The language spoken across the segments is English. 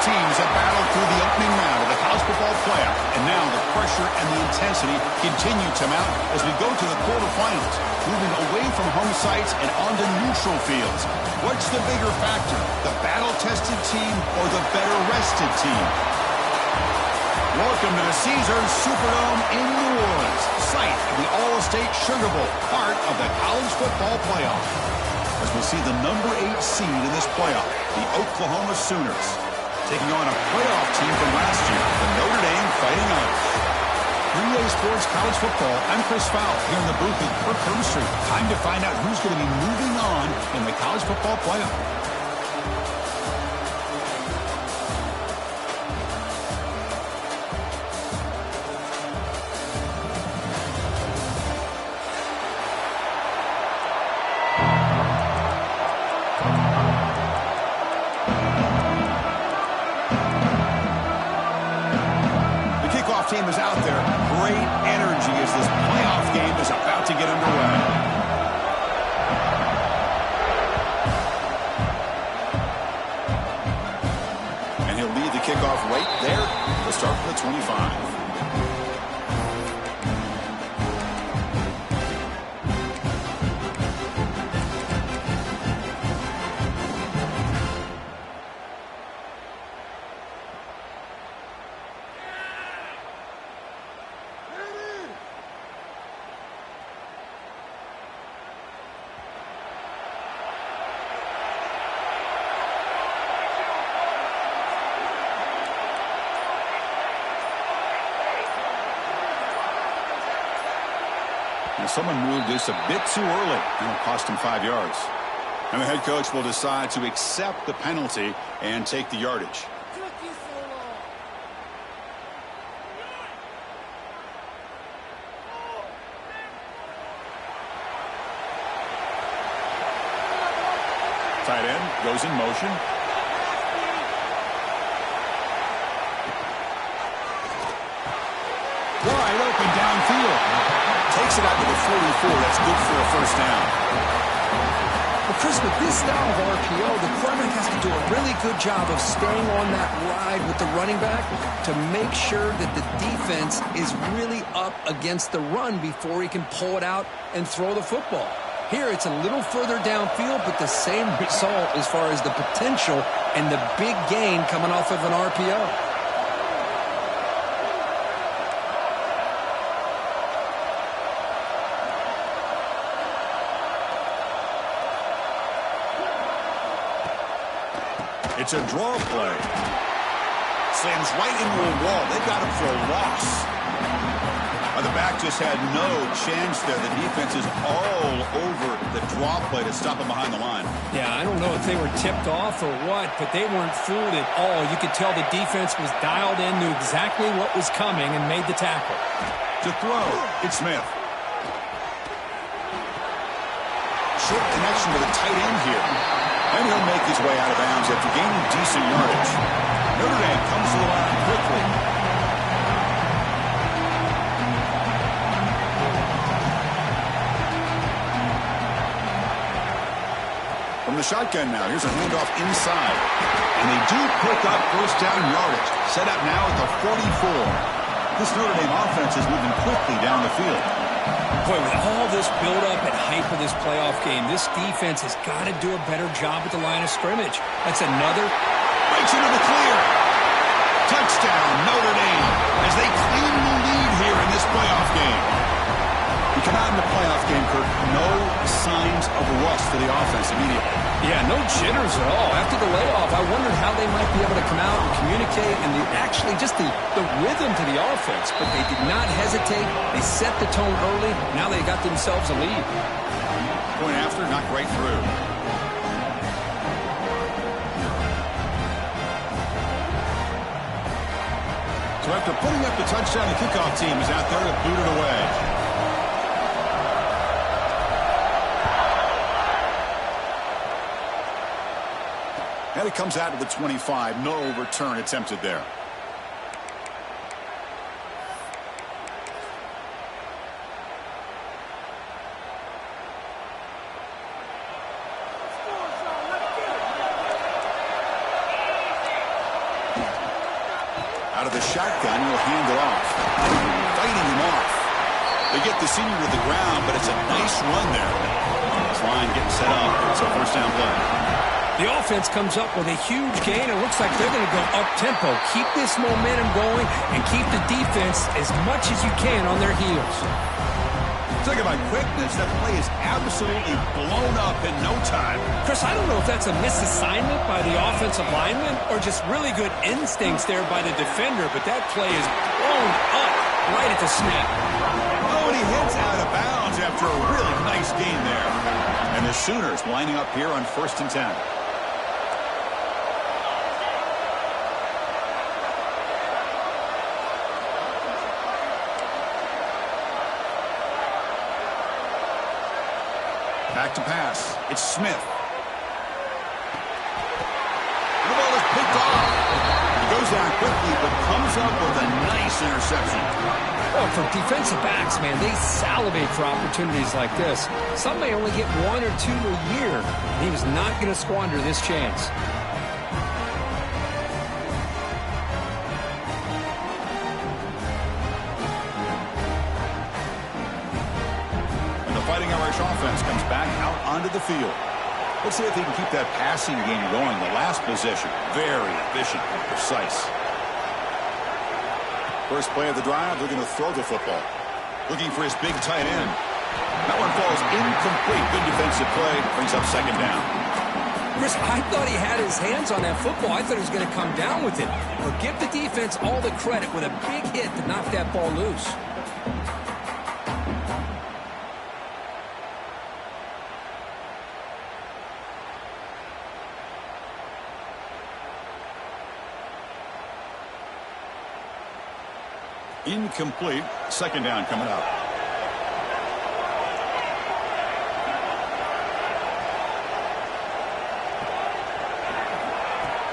teams have battled through the opening round of the college football playoff, and now the pressure and the intensity continue to mount as we go to the quarterfinals, moving away from home sites and onto neutral fields. What's the bigger factor, the battle-tested team or the better-rested team? Welcome to the Caesars Superdome in New Orleans, site of the All-State Sugar Bowl, part of the college football playoff. As we'll see the number 8 seed in this playoff, the Oklahoma Sooners, taking on a playoff team from last year, the Notre Dame Fighting Irish. 3A Sports College Football, I'm Chris Fowle, here in the booth with Kirk Herbstreit. Time to find out who's going to be moving on in the college football playoff. Team is out there. Great energy as this playoff game is about to get underway. And he'll lead the kickoff right there to start from the 25. Someone moved this a bit too early, and it cost him 5 yards. And the head coach will decide to accept the penalty and take the yardage. Tight end goes in motion. Wide open downfield. Takes it out to the 44. That's good for a first down. Well, Chris, with this style of RPO, the quarterback has to do a really good job of staying on that ride with the running back to make sure that the defense is really up against the run before he can pull it out and throw the football. Here, it's a little further downfield, but the same result as far as the potential and the big gain coming off of an RPO. It's a draw play. Slams right into a wall. They got him for a loss. The back just had no chance there. The defense is all over the draw play to stop him behind the line. Yeah, I don't know if they were tipped off or what, but they weren't fooled at all. You could tell the defense was dialed in, knew exactly what was coming, and made the tackle. To throw, it's Smith. Short connection to the tight end here. And he'll make his way out of bounds after gaining decent yardage. Notre Dame comes to the line quickly. From the shotgun now, here's a handoff inside. And they do pick up first down yardage. Set up now at the 44. This Notre Dame offense is moving quickly down the field. Boy, with all this build-up and hype of this playoff game, this defense has got to do a better job at the line of scrimmage. That's another. Breaks into the clear. Touchdown, Notre Dame, as they claim the lead here in this playoff game. We come out in the playoff game, Kirk, no signs of rust for the offense immediately. Yeah, no jitters at all. After the layoff, I wondered how they might be able to come out and communicate and actually just the rhythm to the offense. But they did not hesitate. They set the tone early. Now they got themselves a lead. Point after, not right through. So after putting up the touchdown, the kickoff team is out there to boot it away. And it comes out to the 25. No return attempted there. Out of the shotgun, he'll hand it off. Fighting him off. They get the senior to the ground, but it's a nice run there. This line getting set up. It's a first down play. The offense comes up with a huge gain. It looks like they're going to go up-tempo. Keep this momentum going and keep the defense as much as you can on their heels. Talk about quickness. That play is absolutely blown up in no time. Chris, I don't know if that's a misassignment by the offensive lineman or just really good instincts there by the defender, but that play is blown up right at the snap. Oh, and he heads out of bounds after a really nice gain there. And the Sooners lining up here on 1st and 10. Back to pass. It's Smith. The ball is picked off. He goes down quickly, but comes up with a nice interception. Well, for defensive backs, man, they salivate for opportunities like this. Some may only get 1 or 2 a year. He was not going to squander this chance. Fighting Irish offense comes back out onto the field. Let's see if they can keep that passing game going. The last possession, very efficient and precise. First play of the drive, they're going to throw the football. Looking for his big tight end. That one falls incomplete. Good defensive play. Brings up 2nd down. Chris, I thought he had his hands on that football. I thought he was going to come down with it. But give the defense all the credit with a big hit to knock that ball loose. Incomplete. 2nd down coming up.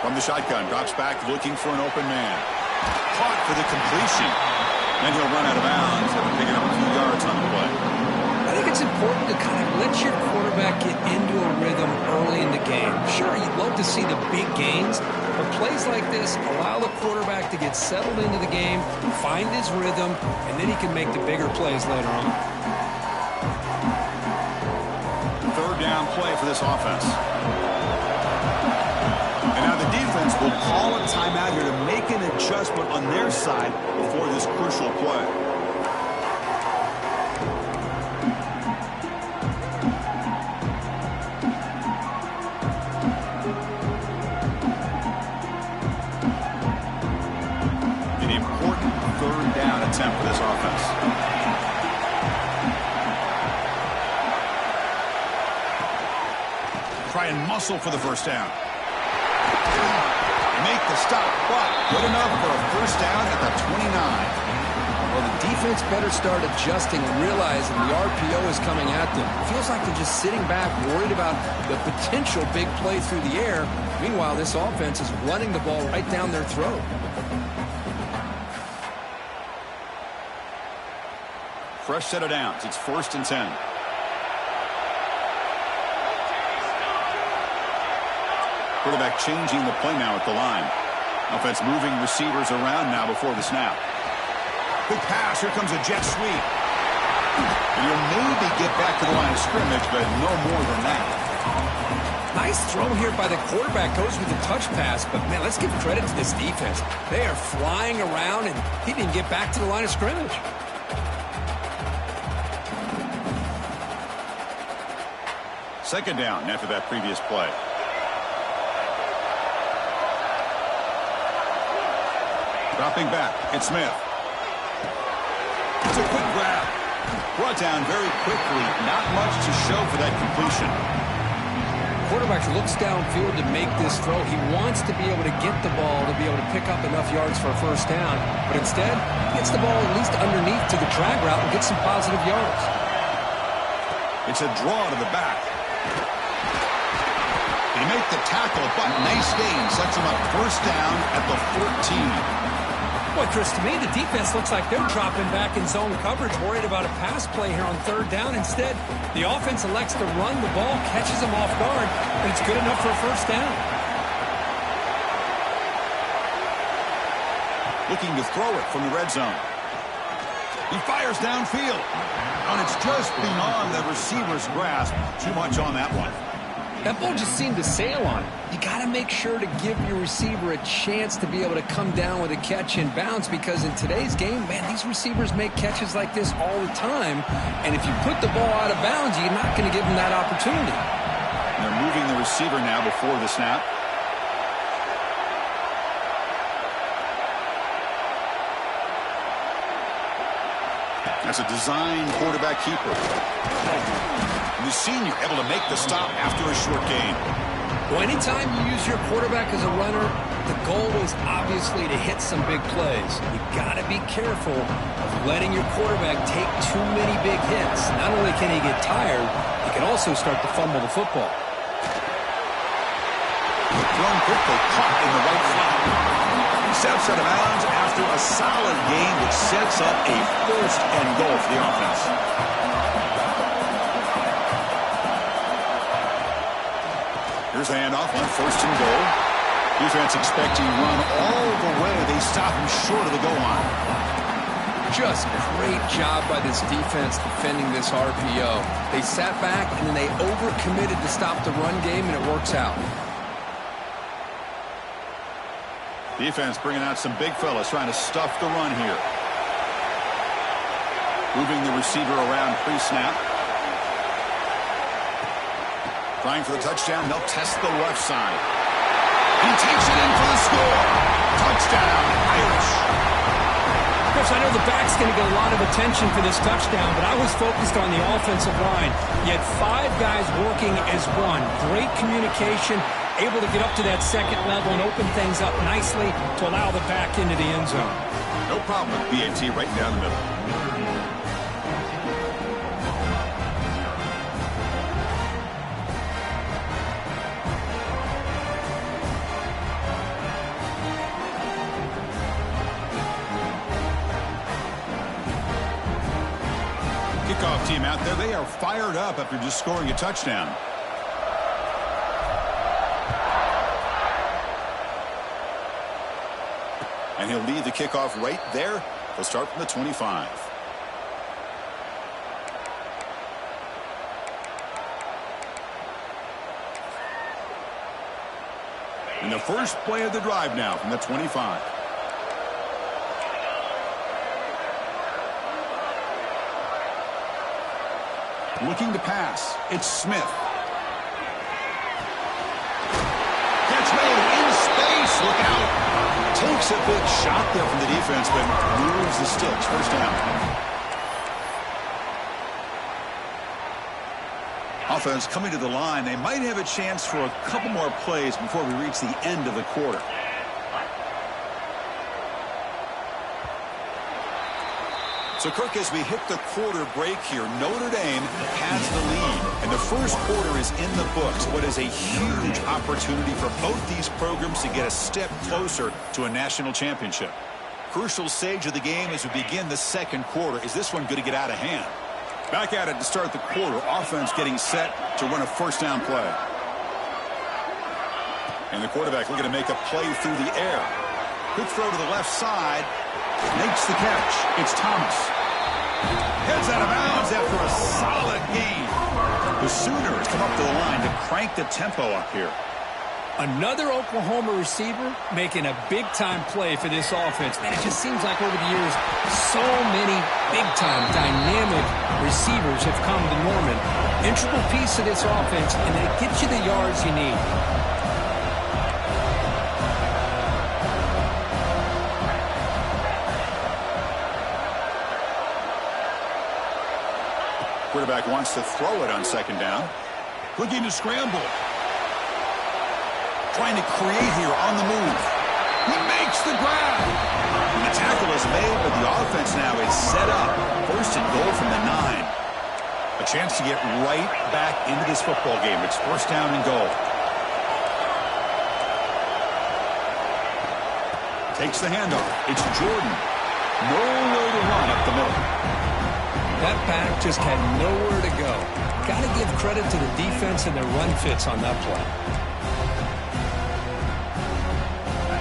From the shotgun, drops back looking for an open man. Caught for the completion. Then he'll run out of bounds after picking up a few yards on the play. I think it's important to kind of let your quarterback get into a rhythm early in the game. Sure, you'd love to see the big gains, but plays like this allow the quarterback to get settled into the game, find his rhythm, and then he can make the bigger plays later on. 3rd down play for this offense. And now the defense will call a timeout here to make an adjustment on their side before this crucial play. An important 3rd down attempt for this offense. Try and muscle for the 1st down. Make the stop, but good enough for a 1st down at the 29. Well, the defense better start adjusting and realizing the RPO is coming at them. It feels like they're just sitting back, worried about the potential big play through the air. Meanwhile, this offense is running the ball right down their throat. Fresh set of downs. It's 1st and 10. Quarterback changing the play now at the line. Offense moving receivers around now before the snap. Good pass. Here comes a jet sweep. And he'll maybe get back to the line of scrimmage, but no more than that. Nice throw here by the quarterback. Goes with the touch pass, but man, let's give credit to this defense. They are flying around, and he didn't get back to the line of scrimmage. Second down after that previous play. Dropping back, it's Smith. It's a quick grab. Brought down very quickly. Not much to show for that completion. Quarterback looks downfield to make this throw. He wants to be able to get the ball to be able to pick up enough yards for a 1st down. But instead, gets the ball at least underneath to the drag route and gets some positive yards. It's a draw to the back. They make the tackle, but nice gain. Sets him up 1st down at the 14. Boy, Chris, to me, the defense looks like they're dropping back in zone coverage, worried about a pass play here on 3rd down. Instead, the offense elects to run the ball, catches them off guard, and it's good enough for a 1st down. looking to throw it from the red zone. He fires downfield, and it's just beyond the receiver's grasp. Too much on that one. That ball just seemed to sail on it. You got to make sure to give your receiver a chance to be able to come down with a catch and bounce, because in today's game, man, these receivers make catches like this all the time. And if you put the ball out of bounds, you're not going to give them that opportunity. And they're moving the receiver now before the snap. That's a design quarterback keeper. The senior able to make the stop after a short gain. Well, anytime you use your quarterback as a runner, the goal is obviously to hit some big plays. You got to be careful of letting your quarterback take too many big hits. Not only can he get tired, he can also start to fumble the football. Thrown quickly, caught in the right flat. Steps out of bounds after a solid gain, which sets up a first and goal for the offense. Here's the handoff on first and goal. Defense expecting run all the way. They stop him short of the goal line. Just great job by this defense defending this RPO. They sat back and then they overcommitted to stop the run game, and it works out. Defense bringing out some big fellas trying to stuff the run here. Moving the receiver around pre-snap. Trying for the touchdown. They'll test the left side. He takes it in for the score. Touchdown, Irish. Chris, I know the back's going to get a lot of attention for this touchdown, but I was focused on the offensive line. You had 5 guys working as one. Great communication, able to get up to that second level and open things up nicely to allow the back into the end zone. No problem with BAT right down the middle. Kickoff team out there, they are fired up after just scoring a touchdown. And he'll lead the kickoff right there. They'll start from the 25. And the first play of the drive now from the 25. Looking to pass. It's Smith. Catch made in space. Look out. Takes a big shot there from the defense, but moves the sticks. First down. Offense coming to the line. They might have a chance for a couple more plays before we reach the end of the quarter. So, Kirk, as we hit the quarter break here, Notre Dame has the lead. And the first quarter is in the books. What is a huge opportunity for both these programs to get a step closer to a national championship. Crucial stage of the game as we begin the second quarter. Is this one going to get out of hand? Back at it to start the quarter. Offense getting set to run a first down play. And the quarterback looking to make a play through the air. Good throw to the left side. Makes the catch. It's Thomas. Heads out of bounds after a solid gain. The Sooners come up to the line to crank the tempo up here. Another Oklahoma receiver making a big-time play for this offense. Man, it just seems like over the years, so many big-time, dynamic receivers have come to Norman. Integral piece of this offense, and they get you the yards you need. Quarterback wants to throw it on second down. Looking to scramble. Trying to create here on the move. He makes the grab. And the tackle is made, but the offense now is set up. First and goal from the 9. A chance to get right back into this football game. It's first down and goal. Takes the handoff. It's Jordan. Nowhere to run up the middle. That back just had nowhere to go. Got to give credit to the defense and their run fits on that play.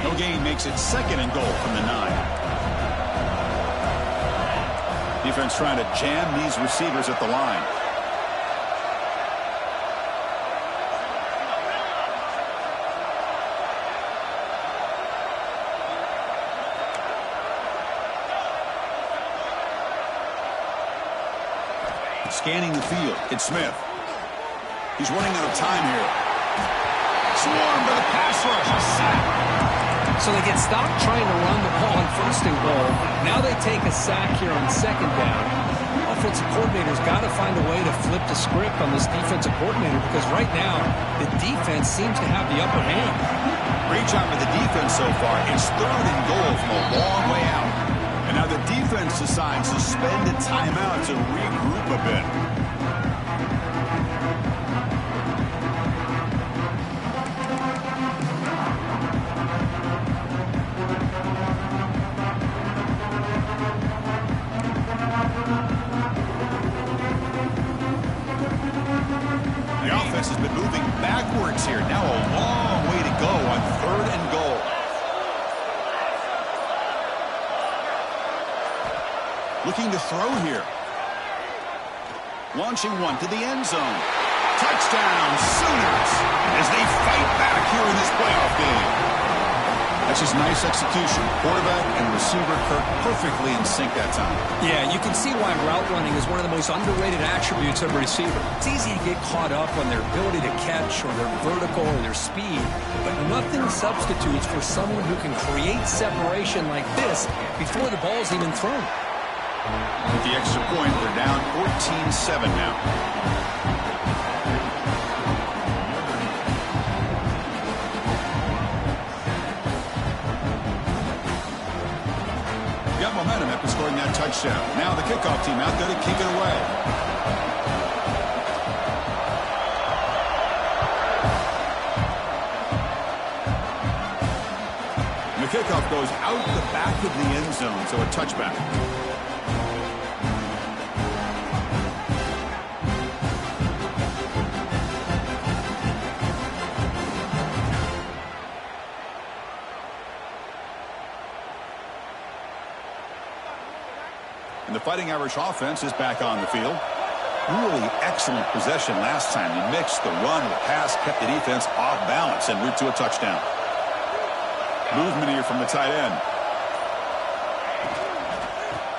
No gain makes it 2nd and goal from the 9. Defense trying to jam these receivers at the line. Scanning the field, it's Smith. He's running out of time here. Swarmed by the pass rush. A sack. So they get stopped trying to run the ball on 1st and goal. Now they take a sack here on 2nd down. Offensive coordinator's got to find a way to flip the script on this defensive coordinator because right now the defense seems to have the upper hand. Great job by the defense so far. It's 3rd and goal from a long way out. And now the defense decides to spend a timeout to regroup a bit. The offense has been moving backwards here. Now a long way to go on 3rd and goal. Looking to throw here. Launching one to the end zone. Touchdown, Sooners, as they fight back here in this playoff game. That's just nice execution. Quarterback and receiver Kirk perfectly in sync that time. Yeah, you can see why route running is one of the most underrated attributes of a receiver. It's easy to get caught up on their ability to catch or their vertical or their speed, but nothing substitutes for someone who can create separation like this before the ball's even thrown. With the extra point, they're down 14-7 now. Got momentum after scoring that touchdown. Now the kickoff team out there to kick it away. And the kickoff goes out the back of the end zone, so a touchback. And the Fighting Irish offense is back on the field. Really excellent possession last time. You mixed the run, the pass, kept the defense off balance en route to a touchdown. Movement here from the tight end.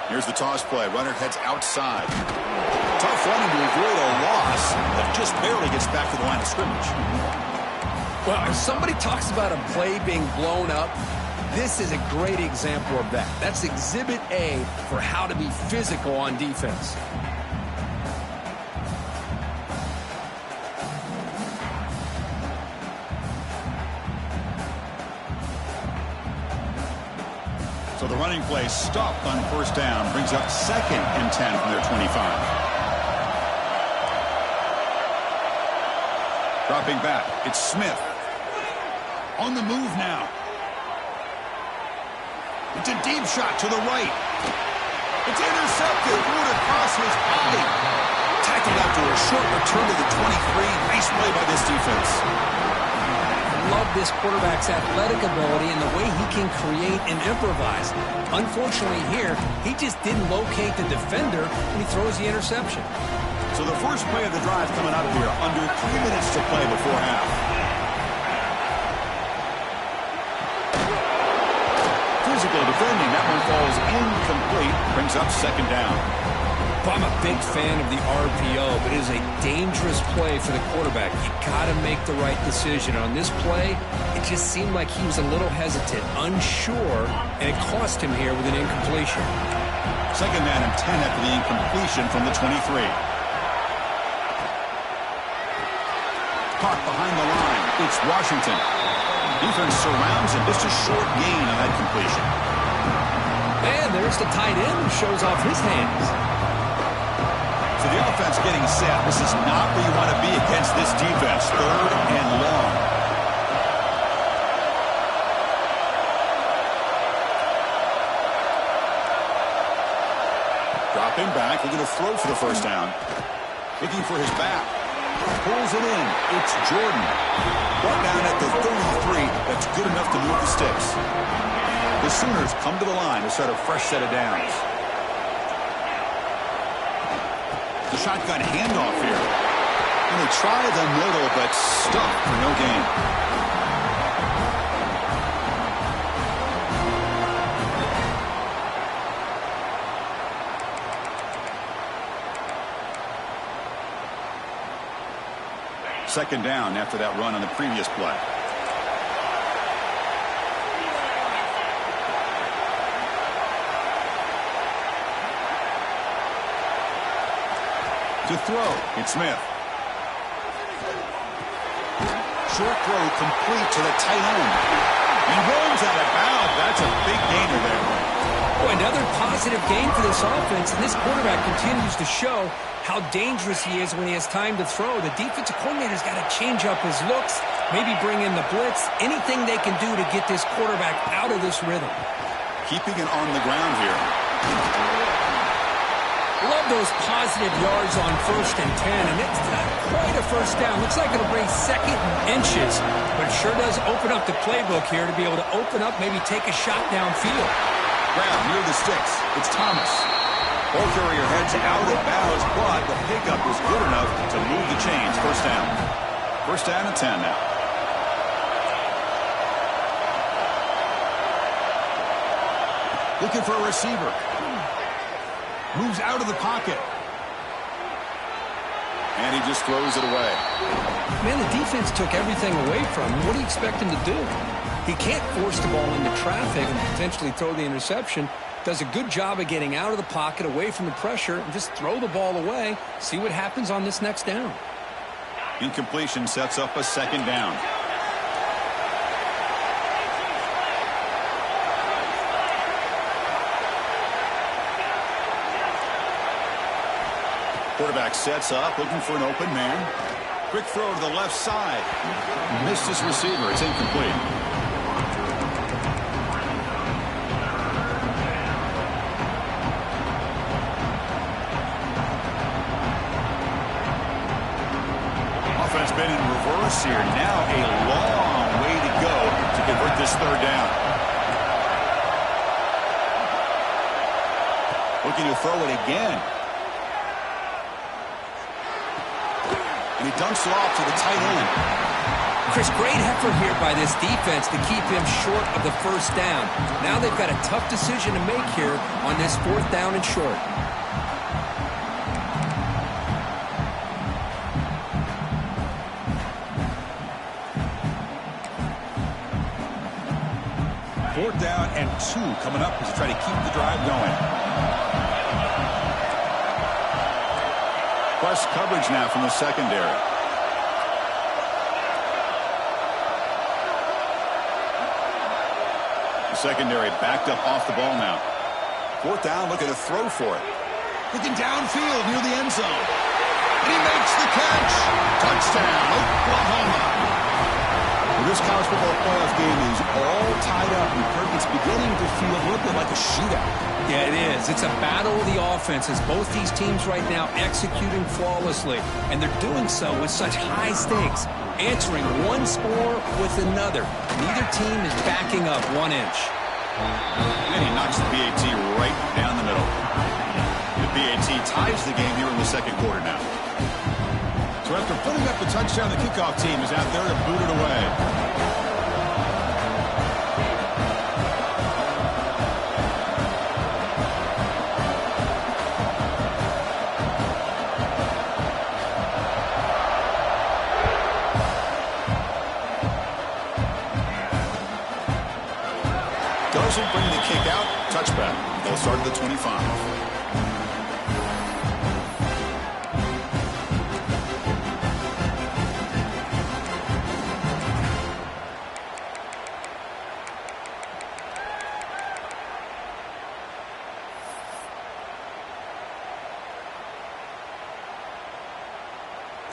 Here's the toss play. Runner heads outside. Tough running to avoid a loss, but just barely gets back to the line of scrimmage. Well, if somebody talks about a play being blown up, this is a great example of that. That's Exhibit A for how to be physical on defense. So the running play stopped on 1st down, brings up 2nd and 10 from their 25. Dropping back, it's Smith. On the move now. It's a deep shot to the right. It's intercepted. Threw it across his body. Tackled out to a short return to the 23. Nice play by this defense. I love this quarterback's athletic ability and the way he can create and improvise. Unfortunately here, he just didn't locate the defender when he throws the interception. So the first play of the drive coming up here. Under 3 minutes to play before half. Physical defending. That one falls incomplete. Brings up 2nd down. Well, I'm a big fan of the RPO, but it is a dangerous play for the quarterback. You got to make the right decision. On this play, it just seemed like he was a little hesitant, unsure, and it cost him here with an incompletion. 2nd down and 10 after the incompletion from the 23. Caught behind the line. It's Washington. Defense surrounds him. Just a short gain on that completion. And there's the tight end who shows off his hands. So the offense getting set. This is not where you want to be against this defense. 3rd and long. Dropping back. Looking to throw for the 1st down. Looking for his back. Pulls it in. It's Jordan. Brought down at the 33. That's good enough to move the sticks. The Sooners come to the line to start a fresh set of downs. The shotgun handoff here. And they try the middle, but stuck for no gain. Second down after that run on the previous play. To throw, it's Smith. Short throw complete to the tight end. He runs out of bounds. That's a big gainer there. Oh, another positive gain for this offense, and this quarterback continues to show how dangerous he is when he has time to throw. The defensive coordinator's got to change up his looks, maybe bring in the blitz, anything they can do to get this quarterback out of this rhythm. Keeping it on the ground here. Love those positive yards on 1st and 10, and it's not quite a first down. Looks like it'll bring second and inches, but it sure does open up the playbook here to be able to open up, maybe take a shot downfield. Grab near the sticks. It's Thomas. Ball carrier heads out of bounds, but the pickup was good enough to move the chains. First down. First down and 10 now. Looking for a receiver. Moves out of the pocket. And he just throws it away. Man, the defense took everything away from him. What do you expect him to do? He can't force the ball into traffic and potentially throw the interception. Does a good job of getting out of the pocket, away from the pressure, and just throw the ball away. See what happens on this next down. Incompletion sets up a second down. Quarterback sets up, looking for an open man. Quick throw to the left side. Missed his receiver. It's incomplete. Offense been in reverse here. Now a long way to go to convert this third down. Looking to throw it again. And he dumps it off to the tight end. Chris, great effort here by this defense to keep him short of the first down. Now they've got a tough decision to make here on this 4th down and short. Fourth down and 2 coming up as they try to keep the drive going. Plus coverage now from the secondary. The secondary backed up off the ball now. Fourth down, looking to throw for it. Looking downfield near the end zone. And he makes the catch. Touchdown, Oklahoma. Well, this college football playoff game is all tied up. It's beginning to feel a little bit like a shootout. Yeah, it is. It's a battle of the offenses. Both these teams right now executing flawlessly, and they're doing so with such high stakes, answering one score with another. Neither team is backing up 1 inch. And he knocks the BAT right down the middle. The BAT ties the game here in the second quarter now. So after putting up the touchdown, the kickoff team is out there to boot it away. Doesn't bring the kick out. Touchback. They'll start at the 25.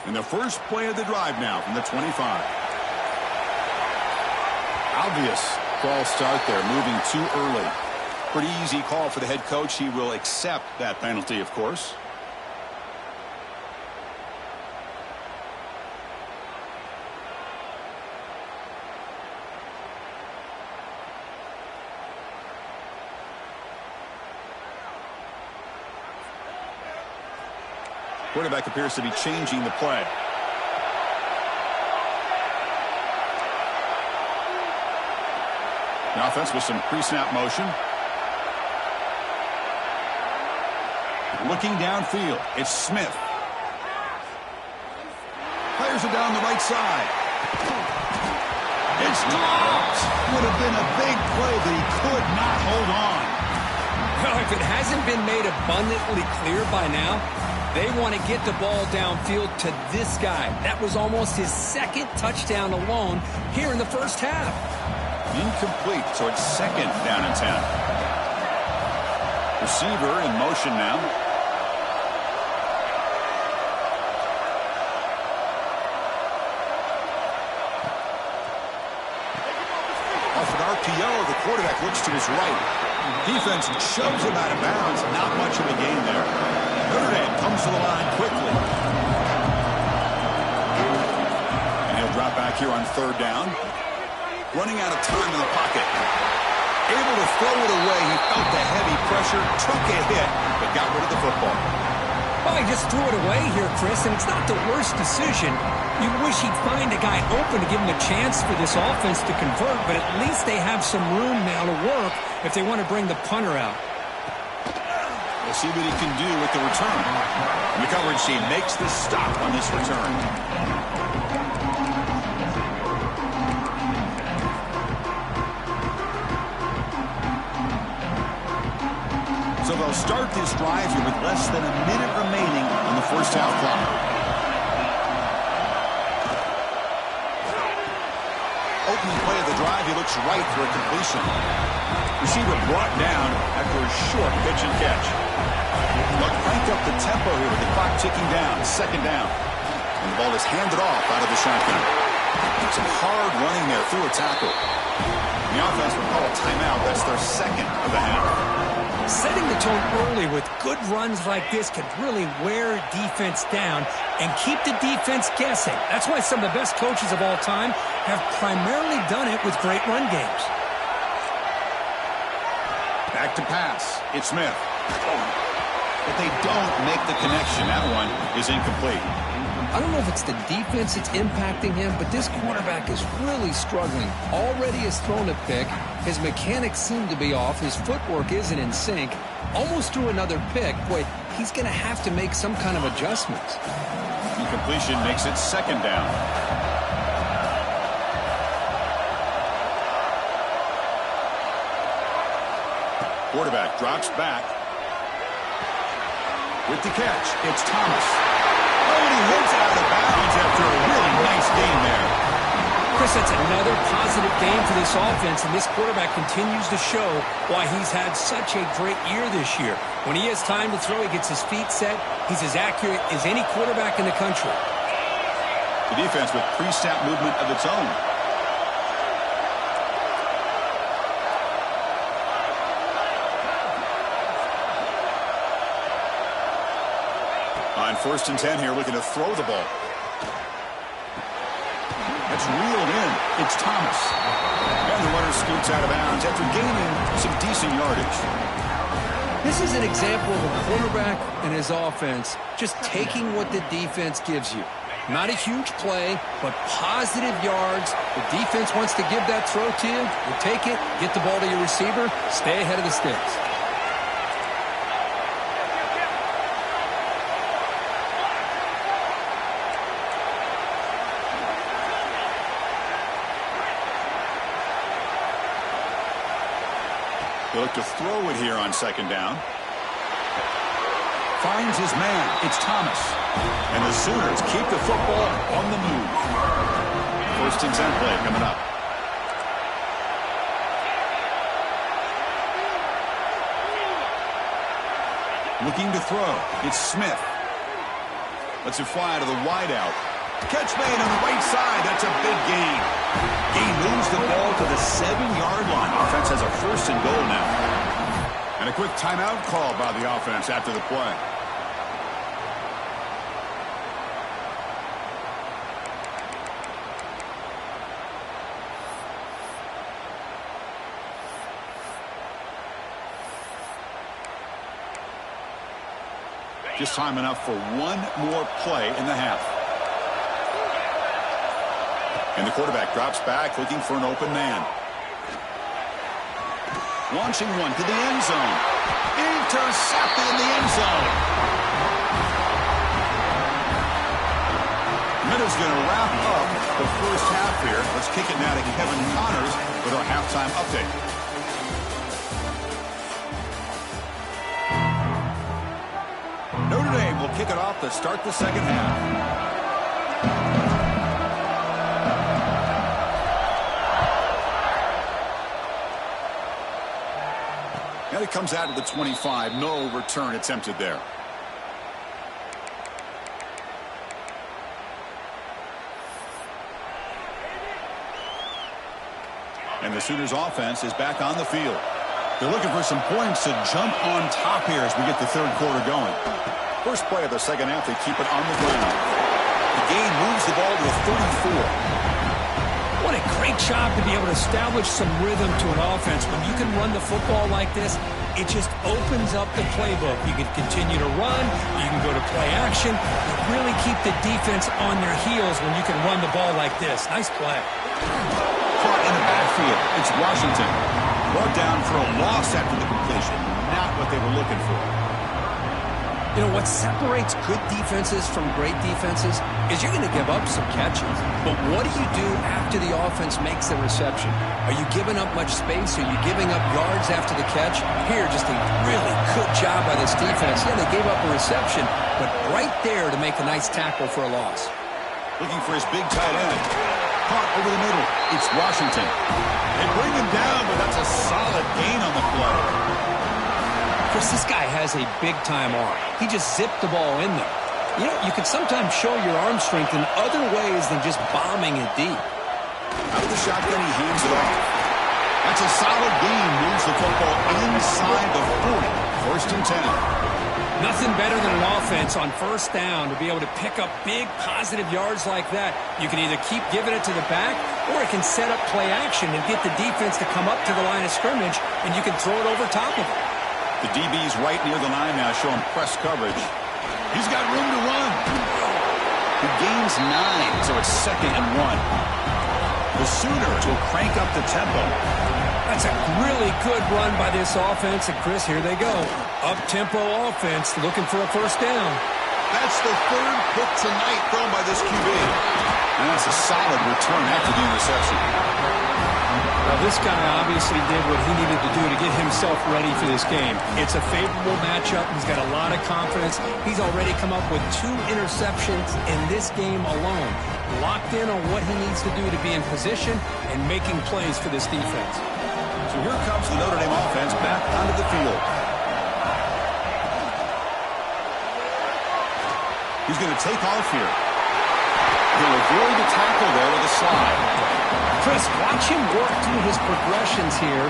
And the first play of the drive now from the 25. Obvious false start there, moving too early. Pretty easy call for the head coach. He will accept that penalty, of course. Quarterback appears to be changing the play. The offense with some pre-snap motion. Looking downfield, it's Smith. Fires it down the right side. It's dropped. Would have been a big play, but he could not hold on. Well, if it hasn't been made abundantly clear by now, they want to get the ball downfield to this guy. That was almost his second touchdown alone here in the first half. Incomplete, so it's second down and 10. Receiver in motion now. Off an RPO, the quarterback looks to his right. Defense shoves him out of bounds. Not much of a gain there. Notre Dame comes to the line quickly. And he'll drop back here on third down. Running out of time in the pocket. Able to throw it away. He felt the heavy pressure, took a hit, but got rid of the football. Well, he just threw it away here, Chris, and it's not the worst decision. You wish he'd find a guy open to give him a chance for this offense to convert, but at least they have some room now to work if they want to bring the punter out. We'll see what he can do with the return. And the coverage team makes the stop on this return. So they'll start this drive here with less than a minute remaining on the first half clock. Opening play of the drive, he looks right for a completion. Receiver brought down after a short pitch and catch. They'll crank up the tempo here with the clock ticking down. Second down. And the ball is handed off out of the shotgun. Some hard running there through a tackle. The offense will call a timeout. That's their second of the half. Setting the tone early with good runs like this can really wear defense down and keep the defense guessing. That's why some of the best coaches of all time have primarily done it with great run games. Back to pass. It's Smith. But they don't make the connection. That one is incomplete. I don't know if it's the defense that's impacting him, but this quarterback is really struggling. Already has thrown a pick. His mechanics seem to be off. His footwork isn't in sync. Almost threw another pick. Boy, he's going to have to make some kind of adjustments. Incompletion makes it second down. Quarterback drops back. With the catch, it's Thomas. Oh, and he hits out of bounds after a really nice game there. Chris, that's another positive game for this offense, and this quarterback continues to show why he's had such a great year this year. When he has time to throw, he gets his feet set. He's as accurate as any quarterback in the country. The defense with pre-snap movement of its own. On 1st and 10 here, looking to throw the ball. That's reeled in. It's Thomas. And the runner scoots out of bounds after gaining some decent yardage. This is an example of a quarterback and his offense just taking what the defense gives you. Not a huge play, but positive yards. The defense wants to give that throw to you. You take it, get the ball to your receiver, stay ahead of the sticks. They look to throw it here on second down. Finds his man. It's Thomas. And the Sooners keep the football on the move. 1st and 10 play coming up. Looking to throw. It's Smith. Lets it fly to the wideout. Catch made on the right side. That's a big gain. Gain moves the ball to the 7-yard line. Offense has a 1st and goal now. And a quick timeout call by the offense after the play. Just time enough for one more play in the half. And the quarterback drops back looking for an open man. Launching one to the end zone. Intercepted in the end zone. Minutes going to wrap up the first half here. Let's kick it now to Kevin Connors with our halftime update. Notre Dame will kick it off to start the second half. And it comes out to the 25. No return attempted there. And the Sooners offense is back on the field. They're looking for some points to jump on top here as we get the third quarter going. First play of the second half, they keep it on the ground. The gain moves the ball to the 34. What a great job to be able to establish some rhythm to an offense. When you can run the football like this, it just opens up the playbook. You can continue to run. You can go to play action. You really keep the defense on their heels when you can run the ball like this. Nice play. Caught in the backfield. It's Washington. Brought down for a loss after the completion. Not what they were looking for. You know, what separates good defenses from great defenses is you're going to give up some catches. But what do you do after the offense makes the reception? Are you giving up much space? Are you giving up yards after the catch? Here, just a really good job by this defense. Yeah, they gave up a reception, but right there to make a nice tackle for a loss. Looking for his big tight end. Caught over the middle. It's Washington. They bring him down, but that's a solid gain on the play. Chris, this guy has a big-time arm. He just zipped the ball in there. You know, you can sometimes show your arm strength in other ways than just bombing it deep. Out of the shotgun, he hands it off. That's a solid gain. Moves the football inside the 40. First and 10. Nothing better than an offense on first down to be able to pick up big positive yards like that. You can either keep giving it to the back, or it can set up play action and get the defense to come up to the line of scrimmage, and you can throw it over top of it. The DB's right near the line now, showing press coverage. He's got room to run. He gains 9, so it's 2nd and 1. The Sooners will crank up the tempo. That's a really good run by this offense, and Chris, here they go. Up-tempo offense, looking for a first down. That's the third pick tonight thrown by this QB. And that's a solid return after the interception. Well, this guy obviously did what he needed to do to get himself ready for this game. It's a favorable matchup. He's got a lot of confidence. He's already come up with 2 interceptions in this game alone. Locked in on what he needs to do to be in position and making plays for this defense. So here comes the Notre Dame offense back onto the field. He's going to take off here. He'll avoid the tackle there with a slide. Chris, watch him work through his progressions here.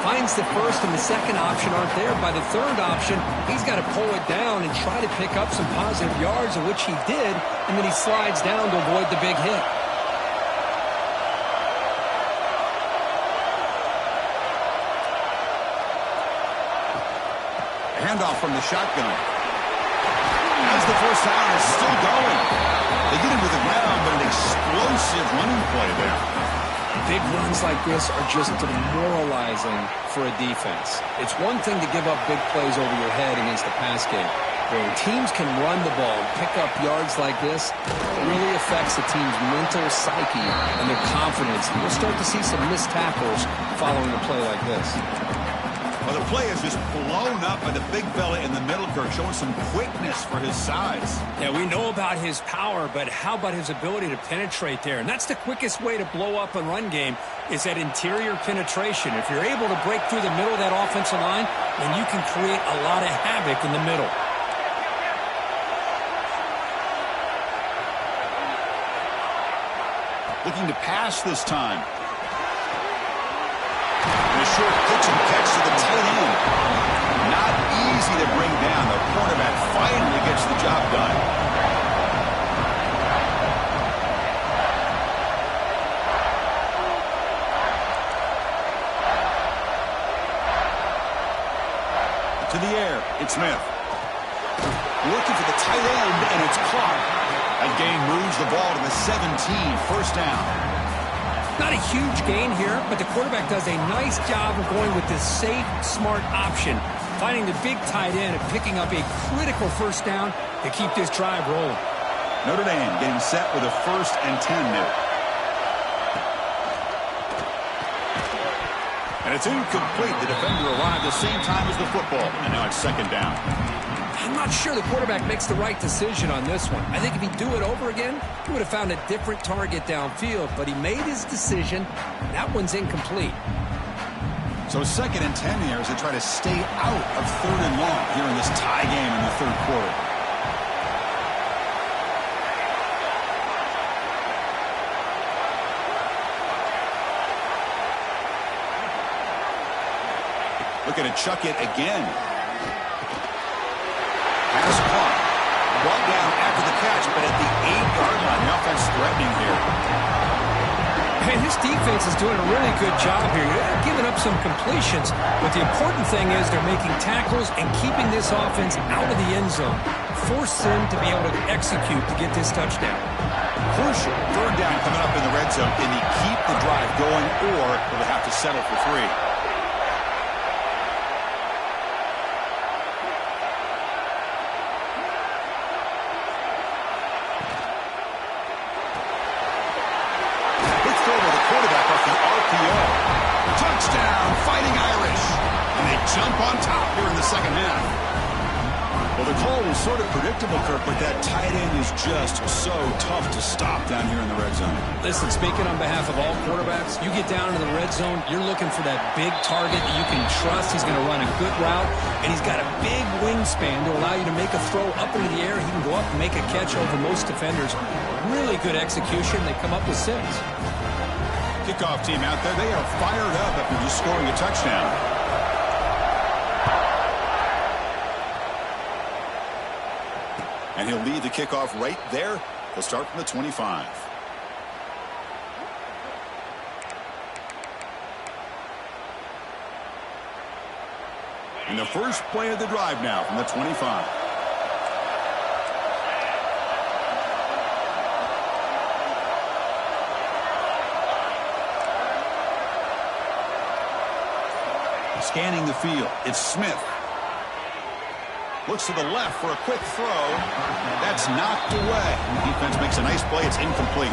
Finds the first and the second option aren't there. By the third option, he's got to pull it down and try to pick up some positive yards, of which he did, and then he slides down to avoid the big hit. Handoff from the shotgun. As the first down is still going. They get him to the ground, but an explosive running play there. Big runs like this are just demoralizing for a defense. It's one thing to give up big plays over your head against the pass game. When teams can run the ball and pick up yards like this, it really affects the team's mental psyche and their confidence. And you'll start to see some missed tackles following a play like this. Well, the play is just blown up by the big fella in the middle, Kirk, showing some quickness for his size. Yeah, we know about his power, but how about his ability to penetrate there? And that's the quickest way to blow up a run game, is that interior penetration. If you're able to break through the middle of that offensive line, then you can create a lot of havoc in the middle. Looking to pass this time. And a short pitch and catch to the tight end. Not easy to bring down. The quarterback finally gets the job done. To the air, it's Smith. Looking for the tight end, and it's caught. That gain moves the ball to the 17, first down. Not a huge gain here, but the quarterback does a nice job of going with this safe, smart option, finding the big tight end and picking up a critical first down to keep this drive rolling. Notre Dame getting set with a 1st and 10 now. And it's incomplete. The defender arrived the same time as the football, and now it's 2nd down. I'm not sure the quarterback makes the right decision on this one. I think if he'd do it over again, he would have found a different target downfield, but he made his decision. That one's incomplete. So 2nd and 10 here as they try to stay out of 3rd and long here in this tie game in the 3rd quarter. Looking to chuck it again. Pass caught. Brought down after the catch, but at the 8-yard line, the offense threatening here. And this defense is doing a really good job here. They're giving up some completions, but the important thing is they're making tackles and keeping this offense out of the end zone. Force them to be able to execute to get this touchdown. Crucial 3rd down coming up in the red zone. Can they keep the drive going, or will they have to settle for 3? Touchdown, Fighting Irish. And they jump on top here in the 2nd half. Well, the call was sort of predictable, Kirk, but that tight end is just so tough to stop down here in the red zone. Listen, speaking on behalf of all quarterbacks, you get down into the red zone, you're looking for that big target that you can trust. He's going to run a good route, and he's got a big wingspan to allow you to make a throw up into the air. He can go up and make a catch over most defenders. Really good execution. They come up with 6. Kickoff team out there, they are fired up after just scoring a touchdown. And he'll lead the kickoff right there. He'll start from the 25. And the first play of the drive now from the 25. Scanning the field, it's Smith. Looks to the left for a quick throw. That's knocked away. The defense makes a nice play. It's incomplete.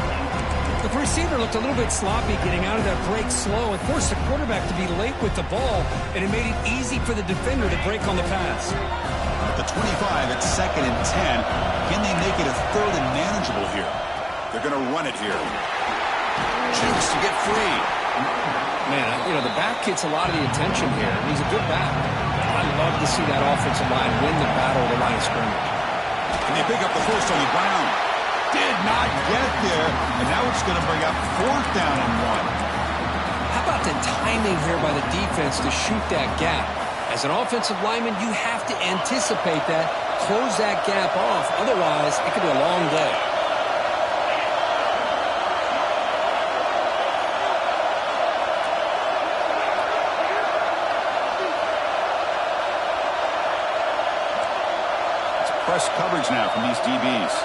The receiver looked a little bit sloppy getting out of that break slow and forced the quarterback to be late with the ball, and it made it easy for the defender to break on the pass. At the 25, it's 2nd and 10. Can they make it a 3rd and manageable here? They're going to run it here. Chance to get free. Man, you know, the back gets a lot of the attention here. He's a good back. I love to see that offensive line win the battle of the line of scrimmage. And they pick up the first on the ground. Did not get there. And now it's going to bring up 4th down and 1. How about the timing here by the defense to shoot that gap? As an offensive lineman, you have to anticipate that, close that gap off. Otherwise, it could be a long day. Press coverage now from these DBs.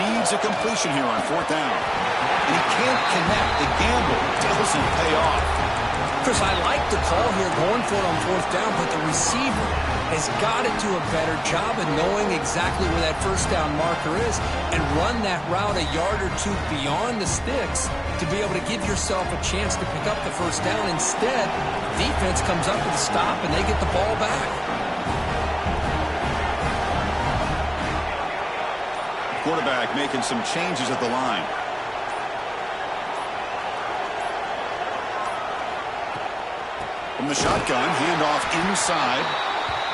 Needs a completion here on 4th down. And he can't connect. The gamble doesn't pay off. Chris, I like the call here going for it on 4th down, but the receiver has got to do a better job of knowing exactly where that 1st down marker is and run that route a yard or 2 beyond the sticks to be able to give yourself a chance to pick up the 1st down. Instead, defense comes up with a stop and they get the ball back. Quarterback making some changes at the line. From the shotgun, handoff inside.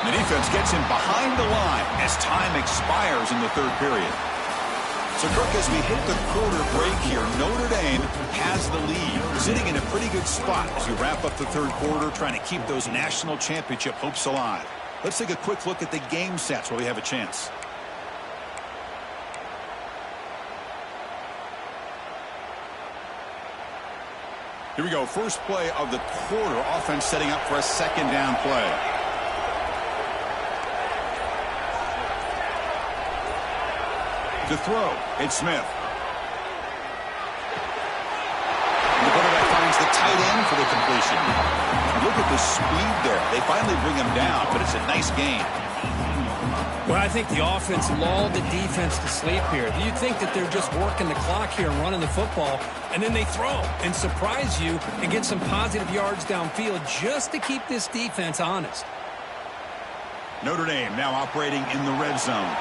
The defense gets him behind the line as time expires in the 3rd period. So, Kirk, as we hit the quarter break here, Notre Dame has the lead, sitting in a pretty good spot as we wrap up the 3rd quarter, trying to keep those national championship hopes alive. Let's take a quick look at the game sets while we have a chance. Here we go. First play of the quarter. Offense setting up for a second down play. To throw, it's Smith. And the quarterback finds the tight end for the completion. Look at the speed there. They finally bring him down, but it's a nice gain. Well, I think the offense lulled the defense to sleep here. You think that they're just working the clock here and running the football, and then they throw and surprise you and get some positive yards downfield just to keep this defense honest. Notre Dame now operating in the red zone.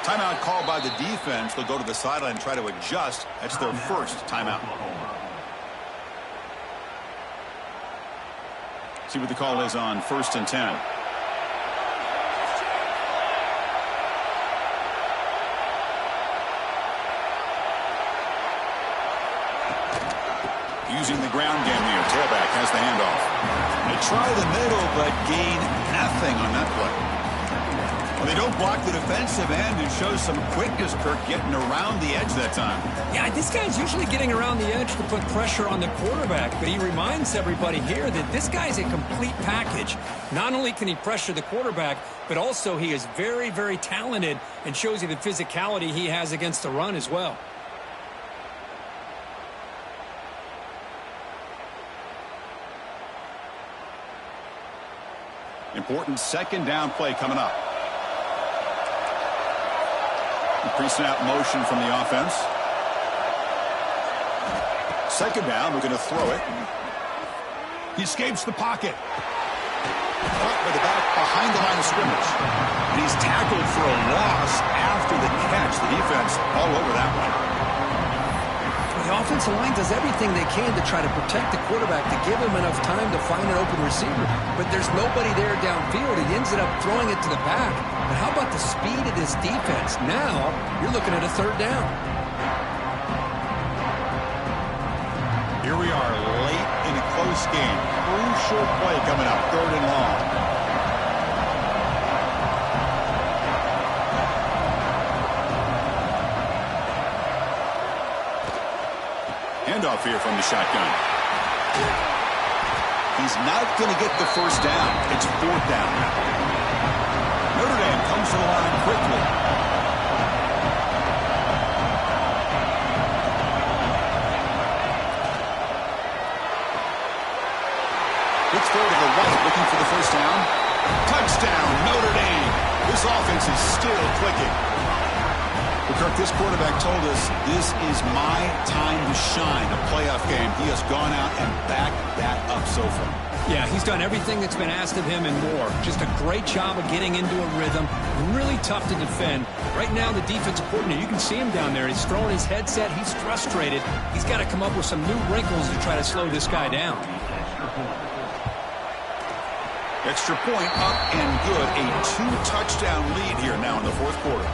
Timeout called by the defense. They'll go to the sideline and try to adjust. That's their first timeout. See what the call is on 1st and 10. Using the ground game here. Tailback has the handoff. They try the middle, but gain nothing on that play. Well, they don't block the defensive end and show some quickness, Kirk, getting around the edge that time. Yeah, this guy's usually getting around the edge to put pressure on the quarterback, but he reminds everybody here that this guy's a complete package. Not only can he pressure the quarterback, but also he is very, very talented and shows you the physicality he has against the run as well. Important second down play coming up. Pre-snap motion from the offense. Second down, we're going to throw it. He escapes the pocket. Caught by the back behind the line of scrimmage. And he's tackled for a loss after the catch. The defense all over that one. The offensive line does everything they can to try to protect the quarterback, to give him enough time to find an open receiver. But there's nobody there downfield. He ends up throwing it to the back. But how about the speed of this defense? Now you're looking at a third down. Here we are late in a close game. Crucial play coming up, 3rd and long. Handoff here from the shotgun. He's not going to get the first down. It's 4th down now. Notre Dame comes to the line quickly. Let's throw to the right, looking for the first down. Touchdown, Notre Dame. This offense is still clicking. Well, Kirk, this quarterback told us this is my time to shine, a playoff game. He has gone out and backed that up so far. Yeah, he's done everything that's been asked of him and more. Just a great job of getting into a rhythm. Really tough to defend. Right now, the defensive coordinator, you can see him down there. He's throwing his headset. He's frustrated. He's got to come up with some new wrinkles to try to slow this guy down. Extra point up and good. A 2-touchdown lead here now in the 4th quarter.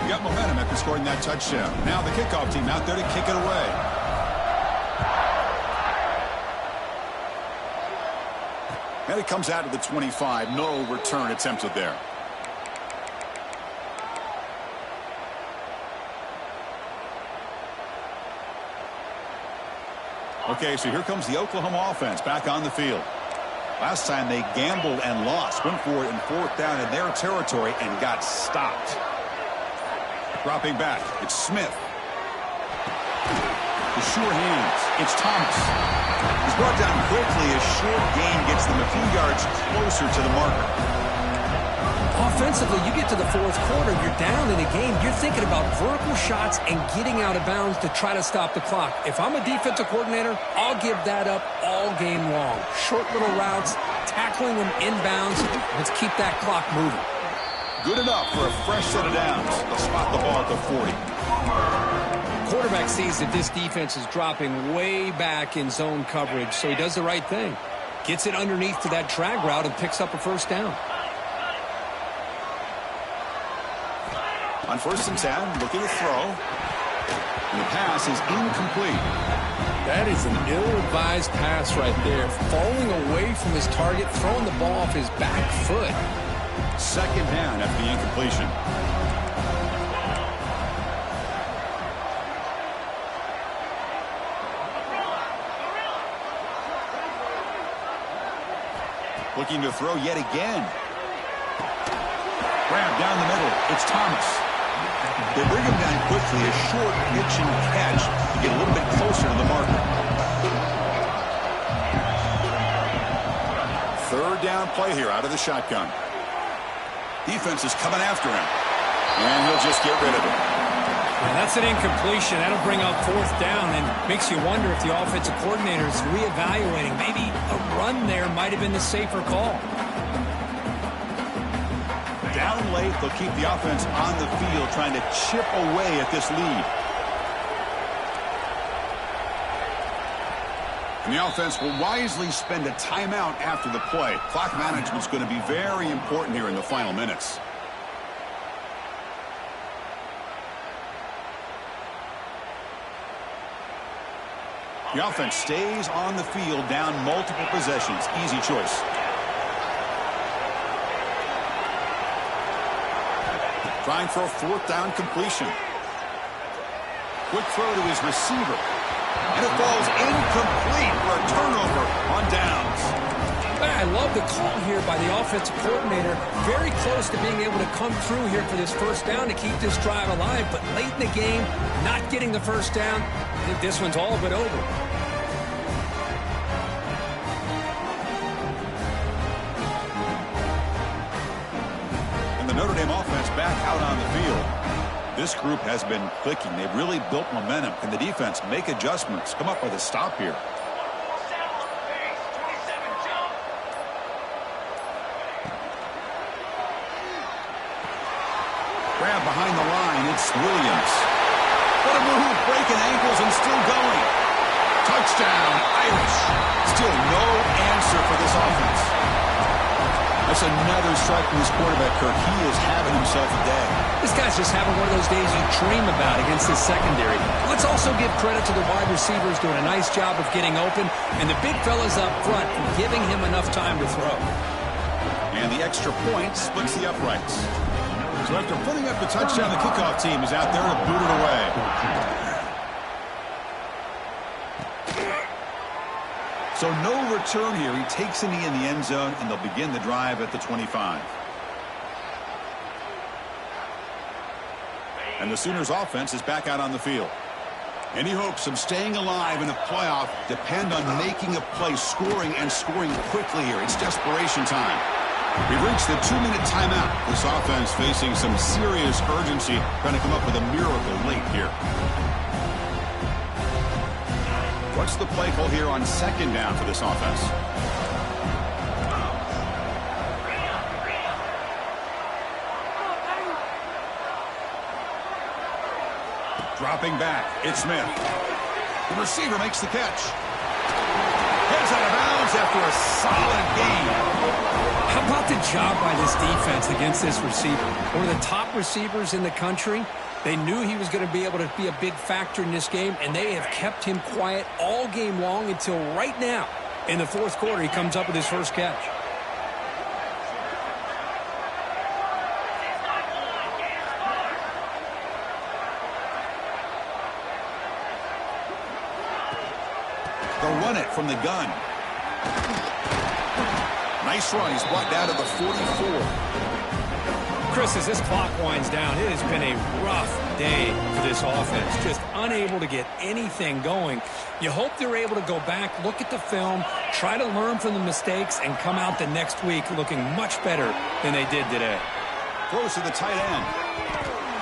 Got momentum after scoring that touchdown. Now the kickoff team out there to kick it away. And it comes out of the 25. No return attempted there. Okay, so here comes the Oklahoma offense back on the field. Last time they gambled and lost. Went for it in 4th down in their territory and got stopped. Dropping back, it's Smith. The sure hands, it's Thomas. He's brought down quickly. A short gain gets them a few yards closer to the marker. Offensively, you get to the 4th quarter, you're down in a game. You're thinking about vertical shots and getting out of bounds to try to stop the clock. If I'm a defensive coordinator, I'll give that up all game long. Short little routes, tackling them inbounds. Let's keep that clock moving. Good enough for a fresh set of downs. They'll spot the ball at the 40. Quarterback sees that this defense is dropping way back in zone coverage, so he does the right thing. Gets it underneath to that drag route and picks up a first down. On 1st and 10, looking to throw. And the pass is incomplete. That is an ill-advised pass right there. Falling away from his target, throwing the ball off his back foot. 2nd down after the incompletion. Looking to throw yet again. Grab down the middle. It's Thomas. They bring him down quickly. A short pitch and catch to get a little bit closer to the marker. 3rd down play here out of the shotgun. Defense is coming after him. And he'll just get rid of it. And that's an incompletion. That'll bring up 4th down and makes you wonder if the offensive coordinator is reevaluating. Maybe a run there might have been the safer call. Down late, they'll keep the offense on the field trying to chip away at this lead. And the offense will wisely spend a timeout after the play. Clock management's going to be very important here in the final minutes. The offense stays on the field down multiple possessions. Easy choice. Trying for a 4th down completion. Quick throw to his receiver. And it falls incomplete for a turnover on downs. I love the call here by the offensive coordinator. Very close to being able to come through here for this 1st down to keep this drive alive. But late in the game, not getting the 1st down, I think this one's all but over. Notre Dame offense back out on the field. This group has been clicking. They've really built momentum. Can the defense make adjustments? Come up with a stop here. Grab behind the line. It's Williams. What a move. Breaking ankles and still going. Touchdown, Irish. Still no answer for this offense. That's another strike from this quarterback, Kirk. He is having himself a day. This guy's just having one of those days you dream about against his secondary. Let's also give credit to the wide receivers doing a nice job of getting open, and the big fellas up front and giving him enough time to throw. And the extra point splits the uprights. So after putting up the touchdown, the kickoff team is out there to boot it away. So no return here. He takes a knee in the end zone, and they'll begin the drive at the 25. And the Sooners offense is back out on the field. Any hopes of staying alive in a playoff depend on making a play, scoring quickly here. It's desperation time. We've reached the 2-minute timeout. This offense facing some serious urgency, trying to come up with a miracle late here. What's the play call here on 2nd down for this offense? Dropping back, it's Smith. The receiver makes the catch. Heads out of bounds after a solid gain. How about the job by this defense against this receiver? One of the top receivers in the country. They knew he was going to be able to be a big factor in this game, and they have kept him quiet all game long until right now. In the 4th quarter, he comes up with his first catch. They'll run it from the gun. Nice run. He's brought down to the 44. Chris, as this clock winds down, it has been a rough day for this offense. Just unable to get anything going. You hope they're able to go back, look at the film, try to learn from the mistakes, and come out the next week looking much better than they did today. Throws to the tight end.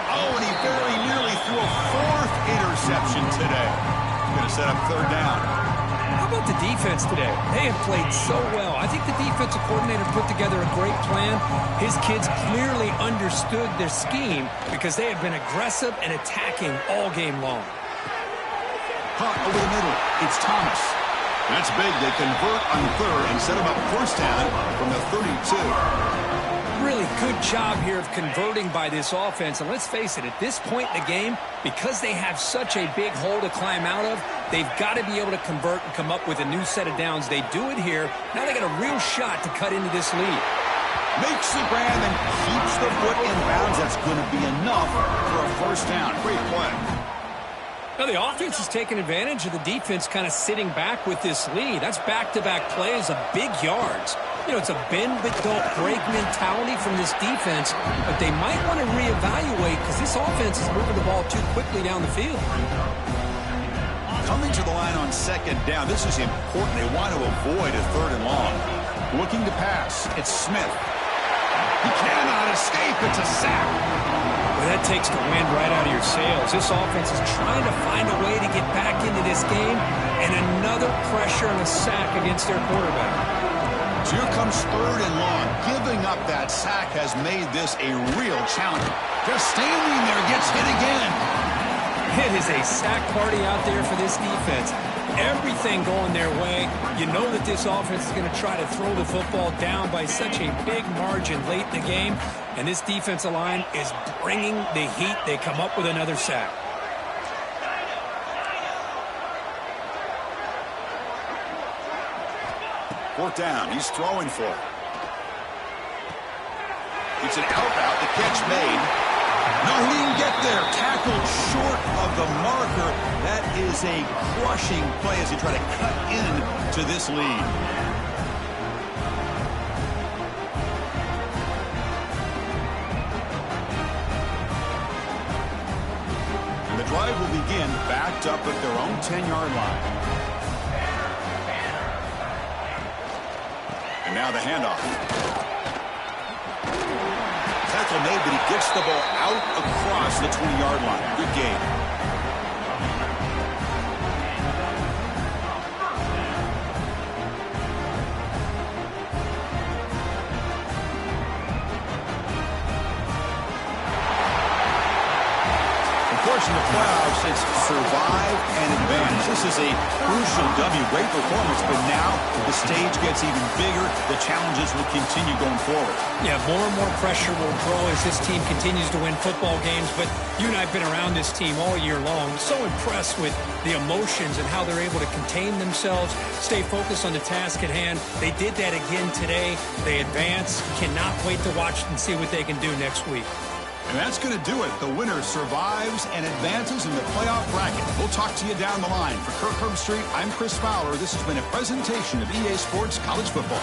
Oh, and he very nearly threw a 4th interception today. He's going to set up 3rd down. How about the defense today? They have played so well. I think the defensive coordinator put together a great plan. His kids clearly understood their scheme because they have been aggressive and attacking all game long. Caught over the middle. It's Thomas. That's big. They convert on third and set them up first down from the 32. Really good job here of converting by this offense. And let's face it, at this point in the game, because they have such a big hole to climb out of, they've got to be able to convert and come up with a new set of downs. They do it here. Now they got a real shot to cut into this lead. Makes the grab and keeps the foot in bounds. That's going to be enough for a first down. Great play. Now the offense is taking advantage of the defense kind of sitting back with this lead. That's back-to-back plays of big yards. You know, it's a bend but don't break mentality from this defense, but they might want to reevaluate because this offense is moving the ball too quickly down the field. Coming to the line on second down, this is important. They want to avoid a third and long. Looking to pass, it's Smith. He cannot escape. It's a sack. Well, that takes the wind right out of your sails. This offense is trying to find a way to get back into this game, and another pressure and a sack against their quarterback. So here comes third and long. Giving up that sack has made this a real challenge. Just standing there, gets hit again. It is a sack party out there for this defense. Everything going their way. You know that this offense is going to try to throw the football down by such a big margin late in the game. And this defensive line is bringing the heat. They come up with another sack. Fourth down. He's throwing for it. It's an out route. The catch made. No, he didn't get there. Tackled short of the marker. That is a crushing play as he tried to cut into this lead. And the drive will begin backed up at their own 10-yard line. And now the handoff. Tackle made, but he gets the ball out across the 20-yard line. Good game. Of course, in the playoffs, it's survive and advance. This is a crucial W. Great performance, but now the stage gets even bigger. The challenges will continue going forward. Yeah, more and more pressure will grow as this team continues to win football games. But you and I have been around this team all year long. So impressed with the emotions and how they're able to contain themselves, stay focused on the task at hand. They did that again today. They advance. Cannot wait to watch and see what they can do next week. And that's going to do it. The winner survives and advances in the playoff bracket. We'll talk to you down the line. For Kirk Herbstreit, I'm Chris Fowler. This has been a presentation of EA Sports College Football.